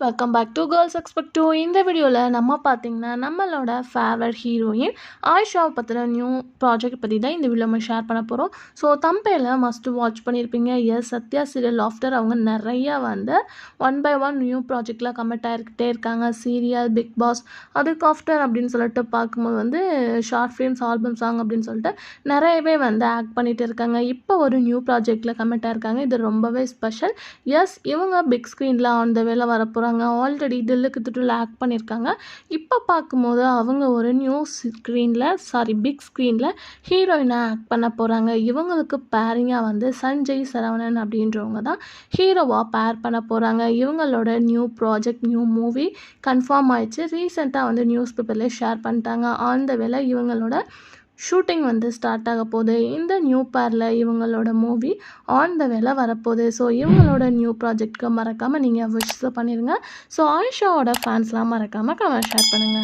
Welcome back to girls expect to. இந்த வீடியோவில் நம்ம பார்த்தீங்கன்னா நம்மளோட ஃபேவரட் ஹீரோயின் ஆயிஷாவை பற்றின நியூ ப்ராஜெக்ட் பற்றி தான் இந்த வீடியோ நம்ம ஷேர் பண்ண போகிறோம். ஸோ தம்பையில் மஸ்ட் வாட்ச் பண்ணியிருப்பீங்க. எஸ், சத்யா சீரியல் ஆஃப்டர் அவங்க நிறையா ஒன் பை ஒன் நியூ ப்ராஜெக்டில் கமிட் ஆகிருக்கிட்டே இருக்காங்க. சீரியல், பிக் பாஸ், அதுக்கு ஆஃப்டர் அப்படின்னு சொல்லிட்டு பார்க்கும்போது ஷார்ட் ஃபிலிம்ஸ், ஆல்பம் சாங் அப்படின்னு சொல்லிட்டு நிறையவே ஆக்ட் பண்ணிகிட்டு இருக்காங்க. இப்போ ஒரு நியூ ப்ராஜெக்டில் கமிட் ஆகிருக்காங்க. இது ரொம்பவே ஸ்பெஷல். எஸ், இவங்க பிக் ஸ்க்ரீனில் ஆன் த வேல வரப்போ ஆல்ரெடி தில்லுக்கு திட்டுல ஆக்ட் பண்ணியிருக்காங்க. இப்போ பார்க்கும்போது அவங்க ஒரு நியூ பிக் ஸ்க்ரீனில் ஹீரோயினாக ஆக்ட் பண்ண போகிறாங்க. இவங்களுக்கு பேரிங்காக சஞ்சய் சரவணன் அப்படின்றவங்க தான் ஹீரோவாக பேர் பண்ண போகிறாங்க. இவங்களோட new project, new movie confirm ஆயிடுச்சு. ரீசெண்டாக நியூஸ் பேப்பர்லேயே ஷேர் பண்ணிட்டாங்க. ஆன் த வேல இவங்களோட ஷூட்டிங் ஸ்டார்ட் ஆக போகுது. இந்த நியூ பேரில் இவங்களோட மூவி ஆன் த வேல வரப்போகுது. ஸோ இவங்களோட நியூ ப்ராஜெக்ட்க்கு மறக்காமல் நீங்கள் விஷ் பண்ணிடுங்க. ஸோ ஆயிஷாவோட ஃபேன்ஸ்லாம் மறக்காமல் கமெண்ட் ஷேர் பண்ணுங்கள்.